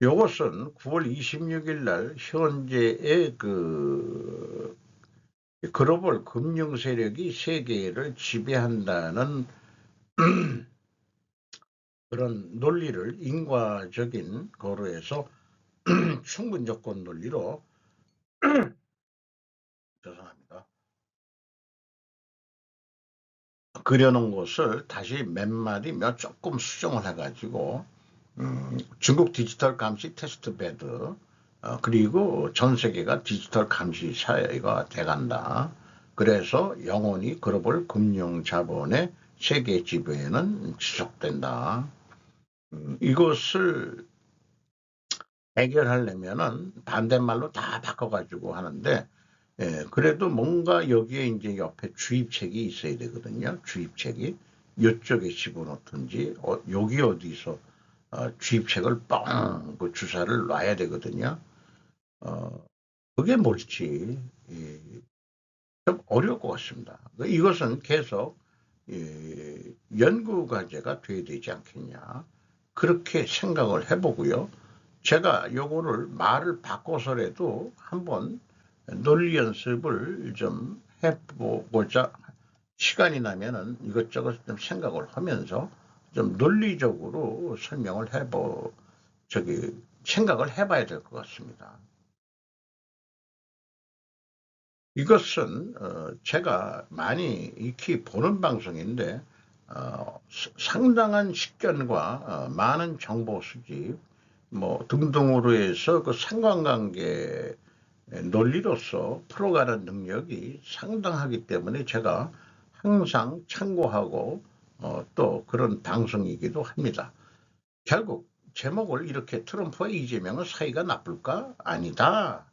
요것은 9월 26일 날 현재의 글로벌 금융 세력이 세계를 지배한다는 그런 논리를 인과적인 거로 해서 충분 조건 논리로 죄송합니다. 그려놓은 것을 다시 몇 마디 조금 수정을 해가지고 중국 디지털 감시 테스트베드 그리고 전 세계가 디지털 감시 사회가 돼간다. 그래서 영원히 글로벌 금융 자본의 세계 지배는 지속된다. 이것을 해결하려면은 반대말로 다 바꿔가지고 하는데, 그래도 뭔가 여기에 이제 옆에 주입책이 있어야 되거든요. 주입책이. 이쪽에 집어넣든지, 여기 어디서 주입책을 뻥 그 주사를 놔야 되거든요. 그게 뭘지 좀 어려울 것 같습니다. 이것은 계속 연구 과제가 돼야 되지 않겠냐. 그렇게 생각을 해보고요. 제가 요거를 말을 바꿔서라도 한번 논리 연습을 좀 해보고자 시간이 나면은 이것저것 좀 생각을 하면서 좀 논리적으로 설명을 생각을 해봐야 될 것 같습니다. 이것은 제가 많이 익히 보는 방송인데 상당한 식견과 많은 정보 수집 뭐 등등으로 해서 그 상관관계 논리로서 풀어가는 능력이 상당하기 때문에 제가 항상 참고하고 또 그런 방송이기도 합니다. 결국 제목을 이렇게 트럼프와 이재명은 사이가 나쁠까? 아니다.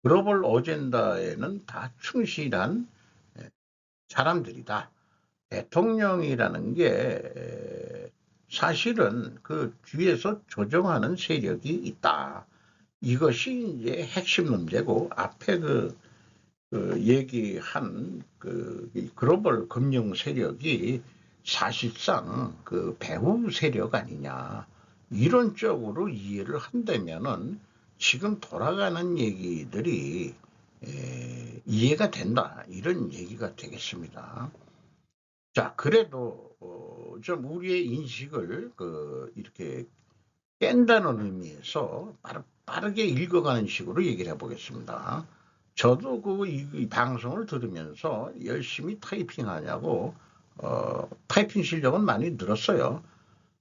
글로벌 어젠다에는 다 충실한 사람들이다. 대통령이라는 게 사실은 그 뒤에서 조정하는 세력이 있다. 이것이 이제 핵심 문제고 앞에 얘기한 글로벌 금융 세력이 사실상 그 배후 세력 아니냐 이런 쪽으로 이해를 한다면은 지금 돌아가는 얘기들이 이해가 된다 이런 얘기가 되겠습니다. 자 그래도 좀 우리의 인식을 이렇게 깬다는 의미에서 빠르게 읽어가는 식으로 얘기를 해보겠습니다. 저도 이 방송을 들으면서 열심히 타이핑하냐고 타이핑 실력은 많이 늘었어요.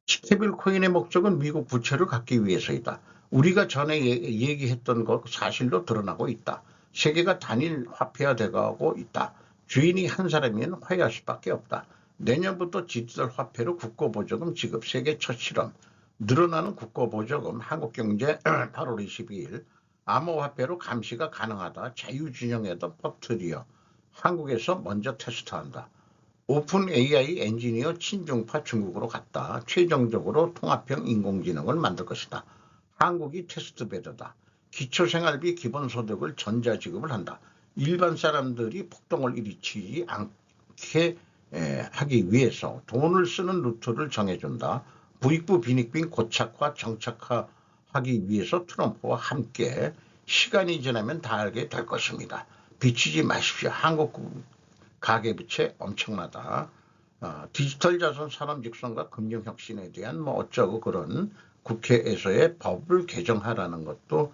스테이블 코인의 목적은 미국 부채를 갚기 위해서이다. 우리가 전에 얘기했던 것 사실로 드러나고 있다. 세계가 단일 화폐화 돼가고 있다. 주인이 한 사람이면 화해할 수밖에 없다. 내년부터 디지털 화폐로 국고보조금 지급 세계 첫 실험. 늘어나는 국고보조금 한국경제 8월 22일 암호화폐로 감시가 가능하다. 자유진영에도 퍼뜨려 한국에서 먼저 테스트한다. 오픈 AI 엔지니어 친중파 중국으로 갔다. 최종적으로 통합형 인공지능을 만들 것이다. 한국이 테스트베드다. 기초생활비 기본소득을 전자지급을 한다. 일반 사람들이 폭동을 일으키지 않게 하기 위해서 돈을 쓰는 루트를 정해준다. 부익부 빈익빈 고착화 정착화하기 위해서 트럼프와 함께 시간이 지나면 다 알게 될 것입니다. 비치지 마십시오. 한국 가계부채 엄청나다. 디지털 자산 산업 육성과 금융혁신에 대한 뭐 어쩌고 그런 국회에서의 법을 개정하라는 것도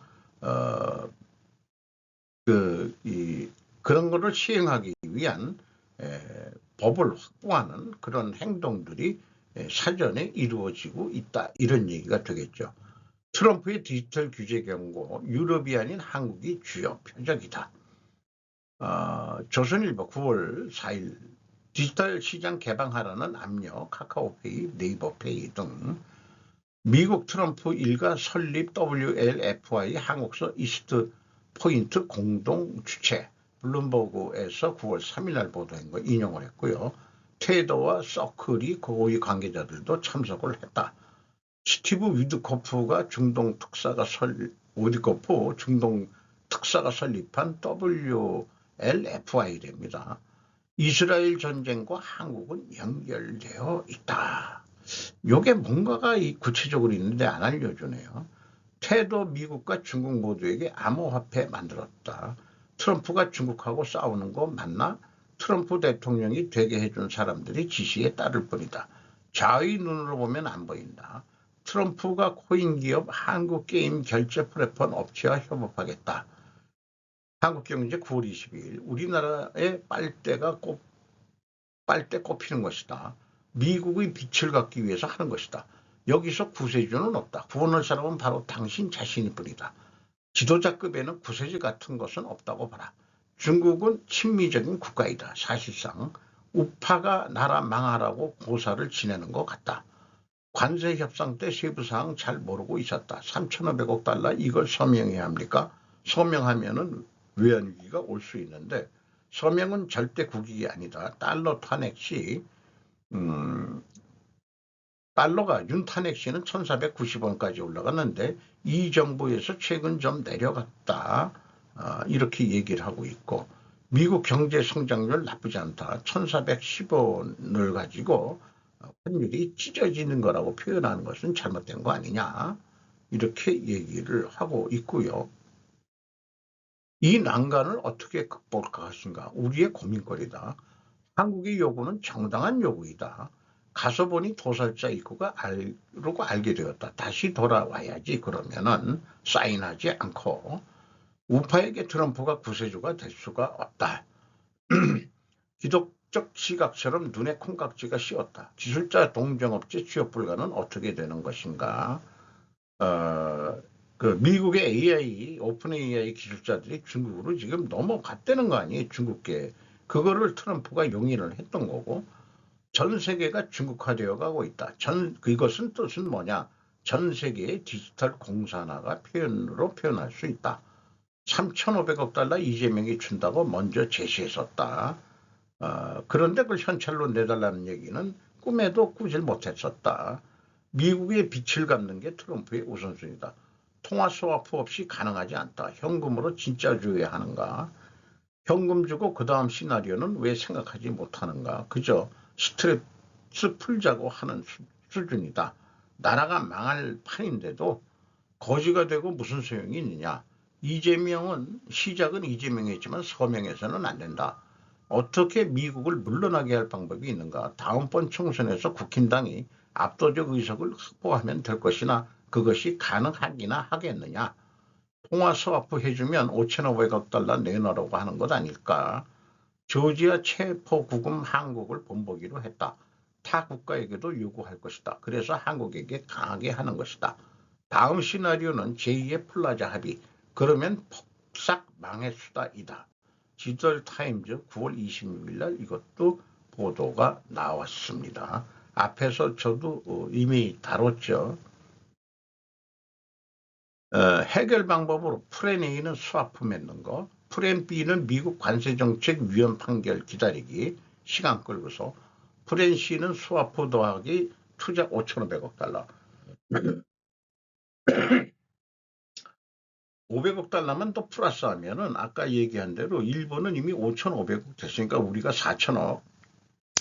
그런 것을 시행하기 위한 법을 확보하는 그런 행동들이 사전에 이루어지고 있다. 이런 얘기가 되겠죠. 트럼프의 디지털 규제 경고, 유럽이 아닌 한국이 주요 표적이다. 조선일보 9월 4일 디지털 시장 개방하라는 압력, 카카오페이, 네이버페이 등 미국 트럼프 일가 설립 WLFI 한국서 이스트 포인트 공동 주최 블룸버그에서 9월 3일 날 보도한 거 인용을 했고요. 테더와 서클이 고위 관계자들도 참석을 했다. 스티브 위드코프가 중동 특사가 설립한 WLFI랍니다. 이스라엘 전쟁과 한국은 연결되어 있다. 요게 뭔가가 구체적으로 있는데 안 알려주네요. 태도 미국과 중국 모두에게 암호화폐 만들었다. 트럼프가 중국하고 싸우는 거 맞나? 트럼프 대통령이 되게 해준 사람들이 지시에 따를 뿐이다. 자의 눈으로 보면 안 보인다. 트럼프가 코인 기업 한국게임 결제 플랫폼 업체와 협업하겠다. 한국경제 9월 22일 우리나라의 빨대 꼽히는 것이다. 미국의 빛을 갖기 위해서 하는 것이다. 여기서 구세주는 없다. 구원할 사람은 바로 당신 자신일 뿐이다. 지도자급에는 구세주 같은 것은 없다고 봐라. 중국은 친미적인 국가이다. 사실상 우파가 나라 망하라고 고사를 지내는 것 같다. 관세 협상 때 세부사항 잘 모르고 있었다. 3,500억 달러 이걸 서명해야 합니까? 서명하면은 외환위기가 올 수 있는데 서명은 절대 국익이 아니다. 달러 탄핵 시 달러가 윤탄핵 시는 1,490원까지 올라갔는데 이 정부에서 최근 좀 내려갔다. 이렇게 얘기를 하고 있고 미국 경제 성장률 나쁘지 않다. 1,410원을 가지고 환율이 찢어지는 거라고 표현하는 것은 잘못된 거 아니냐. 이렇게 얘기를 하고 있고요. 이 난간을 어떻게 극복할 것인가. 우리의 고민거리다. 한국의 요구는 정당한 요구이다. 가서 보니 도살자 입구가 알고 알게 되었다. 다시 돌아와야지. 그러면은 사인하지 않고 우파에게 트럼프가 구세주가 될 수가 없다. 기독적 시각처럼 눈에 콩깍지가 씌었다. 기술자 동정업체 취업 불가는 어떻게 되는 것인가. 그 미국의 AI, 오픈 AI 기술자들이 중국으로 지금 넘어갔다는 거 아니에요. 중국계. 그거를 트럼프가 용인을 했던 거고 전 세계가 중국화되어 가고 있다. 이것은 뜻은 뭐냐. 전 세계의 디지털 공산화가 표현으로 표현할 수 있다. 3,500억 달러 이재명이 준다고 먼저 제시했었다. 그런데 그걸 현찰로 내달라는 얘기는 꿈에도 꾸질 못했었다. 미국의 빛을 갚는 게 트럼프의 우선순위다. 통화 스와프 없이 가능하지 않다. 현금으로 진짜 줘야 하는가? 현금 주고 그 다음 시나리오는 왜 생각하지 못하는가? 그저 스트레스 풀자고 하는 수준이다. 나라가 망할 판인데도 거지가 되고 무슨 소용이 있느냐? 이재명은 시작은 이재명이지만 서명해서는 안 된다. 어떻게 미국을 물러나게 할 방법이 있는가? 다음번 총선에서 국힘당이 압도적 의석을 확보하면 될 것이나 그것이 가능하기나 하겠느냐? 통화 스와프 해주면 5,500억 달러 내놓으라고 하는 것 아닐까? 조지아 체포구금 한국을 본보기로 했다. 타 국가에게도 요구할 것이다. 그래서 한국에게 강하게 하는 것이다. 다음 시나리오는 제2의 플라자 합의. 그러면 폭삭 망할 수다이다. 디지털타임즈 9월 26일 날 이것도 보도가 나왔습니다. 앞에서 저도 이미 다뤘죠. 해결 방법으로 프렌 A는 스와프 맺는 거, 프렌 B는 미국 관세정책위원 판결 기다리기, 시간 끌고서, 프렌 C는 스와프 더하기 투자 5,500억 달러. 500억 달러만 더 플러스 하면은 아까 얘기한 대로 일본은 이미 5,500억 됐으니까 우리가 4,000억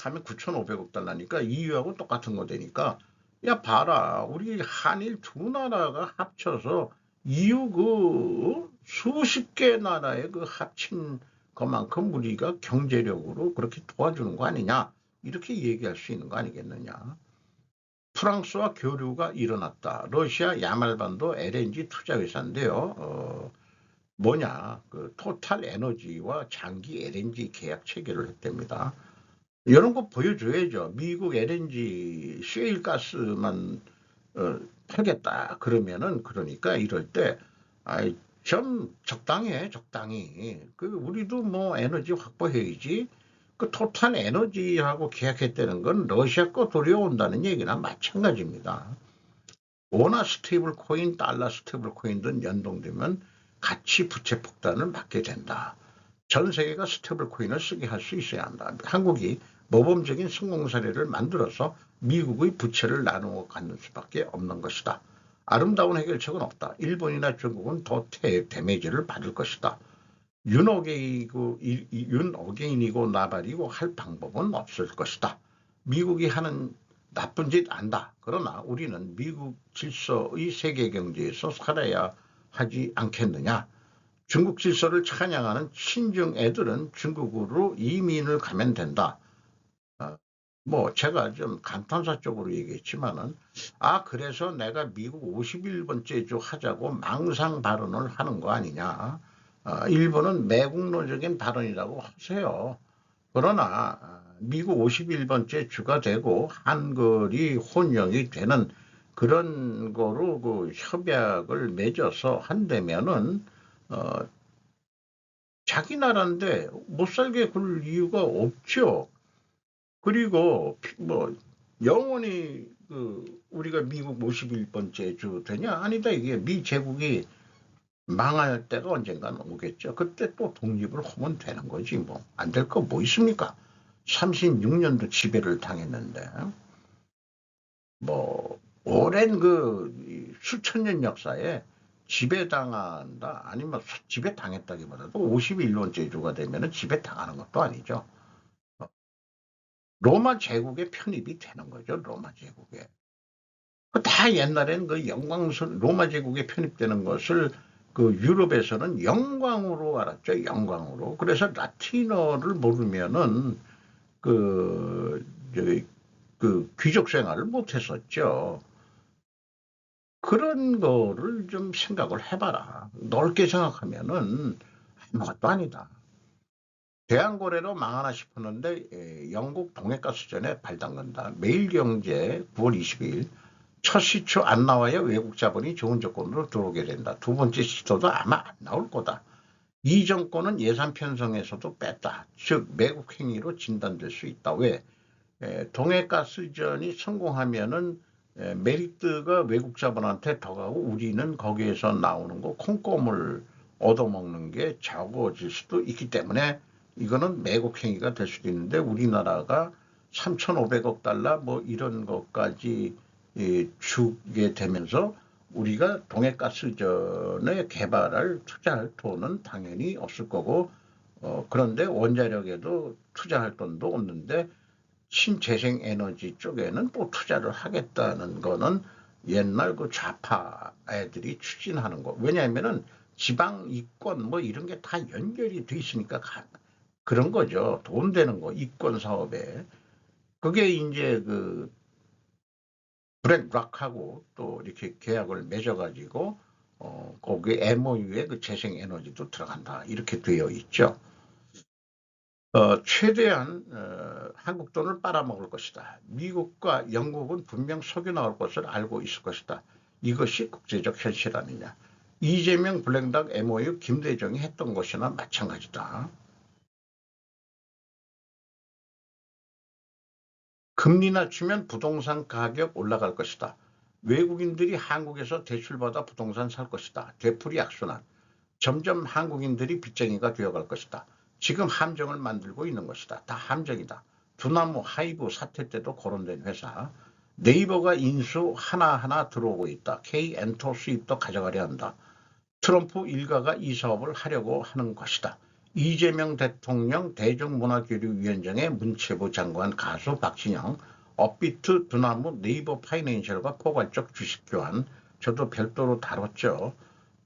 하면 9,500억 달러니까 EU하고 똑같은 거 되니까 야 봐라 우리 한일 두 나라가 합쳐서 EU 그 수십 개 나라의 그 합친 것만큼 우리가 경제력으로 그렇게 도와주는 거 아니냐 이렇게 얘기할 수 있는 거 아니겠느냐. 프랑스와 교류가 일어났다. 러시아 야말반도 LNG 투자 회사인데요. 뭐냐 그 토탈 에너지와 장기 LNG 계약 체결을 했답니다. 이런 거 보여줘야죠. 미국 LNG 셰일 가스만 팔겠다 그러면은 그러니까 이럴 때 좀 적당해 적당히 그 우리도 뭐 에너지 확보해야지. 그 토탈 에너지하고 계약했다는 건 러시아 거 들여온다는 얘기나 마찬가지입니다. 원화 스테이블 코인, 달러 스테이블 코인 등 연동되면 가치 부채 폭탄을 맞게 된다. 전 세계가 스테이블 코인을 쓰게 할 수 있어야 한다. 한국이 모범적인 성공 사례를 만들어서 미국의 부채를 나누어 갖는 수밖에 없는 것이다. 아름다운 해결책은 없다. 일본이나 중국은 더 데미지를 받을 것이다. 윤어게인이고 나발이고 할 방법은 없을 것이다. 미국이 하는 나쁜 짓 안다. 그러나 우리는 미국 질서의 세계 경제에서 살아야 하지 않겠느냐. 중국 질서를 찬양하는 친중 애들은 중국으로 이민을 가면 된다. 뭐 제가 좀 감탄사 쪽으로 얘기했지만은 그래서 내가 미국 51번째 주 하자고 망상 발언을 하는 거 아니냐. 일본은 매국노적인 발언이라고 하세요. 그러나 미국 51번째 주가 되고 한글이 혼용이 되는 그런 거로 그 협약을 맺어서 한다면은 자기 나라인데 못 살게 굴 이유가 없죠. 그리고 뭐 영원히 우리가 미국 51번째 주 되냐? 아니다. 이게 미 제국이 망할 때가 언젠가는 오겠죠. 그때 또 독립을 하면 되는 거지 뭐. 안 될 거 뭐 있습니까? 36년도 지배를 당했는데 뭐 오랜 그 수천 년 역사에 지배당한다 아니면 지배당했다기보다도 51번째 주가 되면은 지배당하는 것도 아니죠. 로마 제국에 편입이 되는 거죠. 로마 제국에. 다 옛날에는 그 영광스러운 로마 제국에 편입되는 것을 그 유럽에서는 영광으로 알았죠. 영광으로. 그래서 라틴어를 모르면은 그, 저기, 그 귀족 생활을 못 했었죠. 그런 거를 좀 생각을 해봐라. 넓게 생각하면은 아무것도 아니다. 대한고래로 망하나 싶었는데 영국 동해가스전에 발담근다. 매일경제 9월 22일 첫 시초 안 나와야 외국 자본이 좋은 조건으로 들어오게 된다. 두 번째 시도도 아마 안 나올 거다. 이 정권은 예산 편성에서도 뺐다. 즉 매국 행위로 진단될 수 있다. 왜? 동해가스전이 성공하면은 메리트가 외국 자본한테 더 가고 우리는 거기에서 나오는 거 콩고물 얻어먹는 게 적어질 수도 있기 때문에 이거는 매국 행위가 될 수도 있는데 우리나라가 3,500억 달러 뭐 이런 것까지 주게 되면서 우리가 동해가스전에 개발할 투자할 돈은 당연히 없을 거고 그런데 원자력에도 투자할 돈도 없는데 신재생에너지 쪽에는 또 투자를 하겠다는 거는 옛날 그 좌파 애들이 추진하는 거. 왜냐하면은 지방 이권 뭐 이런 게 다 연결이 돼 있으니까 그런 거죠. 돈 되는 거 이권 사업에. 그게 이제 그 브렉락하고 또 이렇게 계약을 맺어가지고 거기 MOU에 그 재생에너지도 들어간다 이렇게 되어 있죠. 최대한 한국 돈을 빨아먹을 것이다. 미국과 영국은 분명 석유 나올 것을 알고 있을 것이다. 이것이 국제적 현실 아니냐. 이재명 블랙락 MOU 김대중이 했던 것이나 마찬가지다. 금리 낮추면 부동산 가격 올라갈 것이다. 외국인들이 한국에서 대출받아 부동산 살 것이다. 되풀이 악순환. 점점 한국인들이 빚쟁이가 되어갈 것이다. 지금 함정을 만들고 있는 것이다. 다 함정이다. 두나무 하이브 사태 때도 거론된 회사. 네이버가 인수 하나하나 들어오고 있다. K엔터 수입도 가져가려 한다. 트럼프 일가가 이 사업을 하려고 하는 것이다. 이재명 대통령 대중문화교류위원장의 문체부 장관 가수 박진영, 업비트 두나무 네이버 파이낸셜과 포괄적 주식 교환, 저도 별도로 다뤘죠.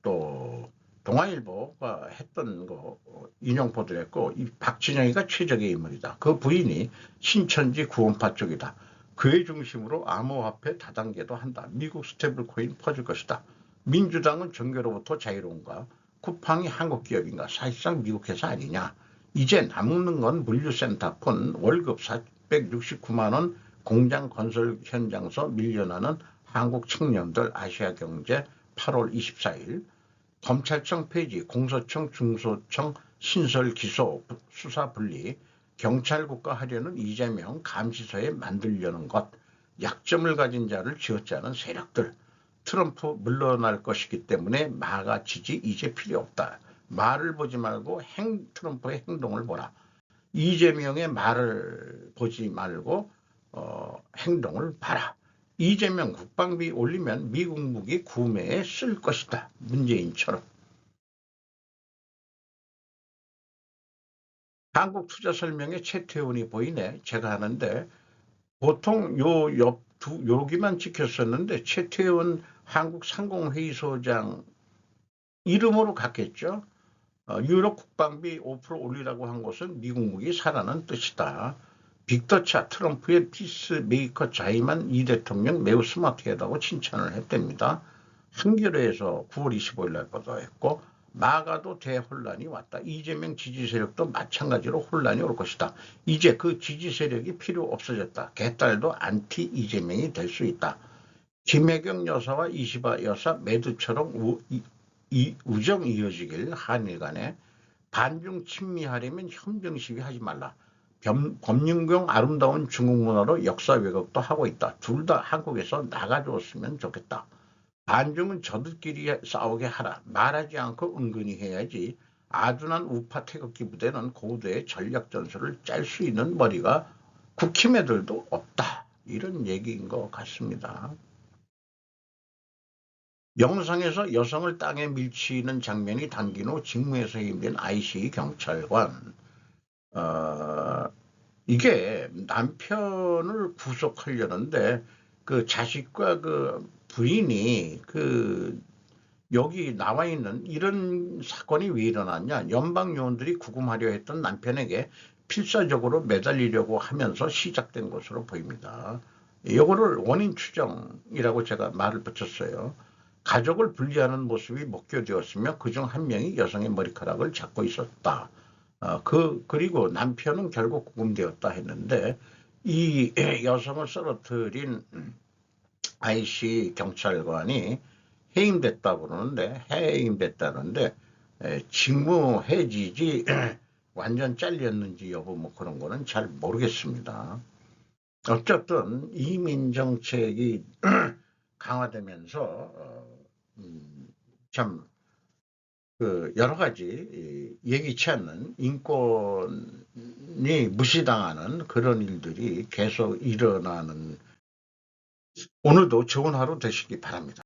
또 동아일보가 했던 거 인용 보도했고 이 박진영이가 최적의 인물이다. 그 부인이 신천지 구원파 쪽이다. 그의 중심으로 암호화폐 다단계도 한다. 미국 스테이블 코인 퍼질 것이다. 민주당은 종교로부터 자유로운가? 쿠팡이 한국 기업인가? 사실상 미국 회사 아니냐? 이제 남는 건 물류센터폰 월급 469만 원 공장 건설 현장서 밀려나는 한국 청년들 아시아경제 8월 24일 검찰청 폐지, 공소청, 중소청 신설 기소, 수사 분리, 경찰 국가 하려는 이재명 감시소에 만들려는 것, 약점을 가진 자를 쥐어짜는 세력들, 트럼프 물러날 것이기 때문에 마가 지지 이제 필요 없다. 말을 보지 말고 트럼프의 행동을 보라. 이재명의 말을 보지 말고 행동을 봐라. 이재명 국방비 올리면 미국 무기 구매에 쓸 것이다. 문재인처럼. 한국 투자 설명에 최태원이 보이네. 제가 하는데 보통 여기만 찍혔었는데 최태원 한국상공회의소장 이름으로 갔겠죠. 유럽 국방비 5% 올리라고 한 것은 미국 무기 사라는 뜻이다. 빅터차 트럼프의 피스메이커 자임한 이 대통령 매우 스마트하다고 칭찬을 했답니다. 한겨레에서 9월 25일 날 보도했고, 마가도 대혼란이 왔다. 이재명 지지 세력도 마찬가지로 혼란이 올 것이다. 이제 그 지지 세력이 필요 없어졌다. 개딸도 안티 이재명이 될 수 있다. 김혜경 여사와 이시바 여사 매드처럼 우정 이어지길 한일 간에 반중 친미하려면 현병 시위하지 말라. 검윤경 아름다운 중국 문화로 역사 왜곡도 하고 있다. 둘 다 한국에서 나가줬으면 좋겠다. 반중은 저들끼리 싸우게 하라. 말하지 않고 은근히 해야지. 아둔한 우파 태극기 부대는 고도의 전략 전술을 짤 수 있는 머리가 국힘애들도 없다. 이런 얘기인 것 같습니다. 영상에서 여성을 땅에 밀치는 장면이 담긴 후 직무에서 해임된 IC 경찰관. 이게 남편을 구속하려는데 그 자식과 그 부인이 여기 나와 있는 이런 사건이 왜 일어났냐. 연방 요원들이 구금하려 했던 남편에게 필사적으로 매달리려고 하면서 시작된 것으로 보입니다. 이거를 원인 추정이라고 제가 말을 붙였어요. 가족을 분리하는 모습이 목격되었으며 그중 한 명이 여성의 머리카락을 잡고 있었다. 그리고 남편은 결국 구금되었다 했는데 이 여성을 쓰러뜨린 IC 경찰관이 해임됐다는데 직무 해지지 완전 잘렸는지 여부 뭐 그런 거는 잘 모르겠습니다. 어쨌든 이민 정책이 강화되면서 참 여러 가지 예기치 않는 인권이 무시당하는 그런 일들이 계속 일어나는 오늘도 좋은 하루 되시기 바랍니다.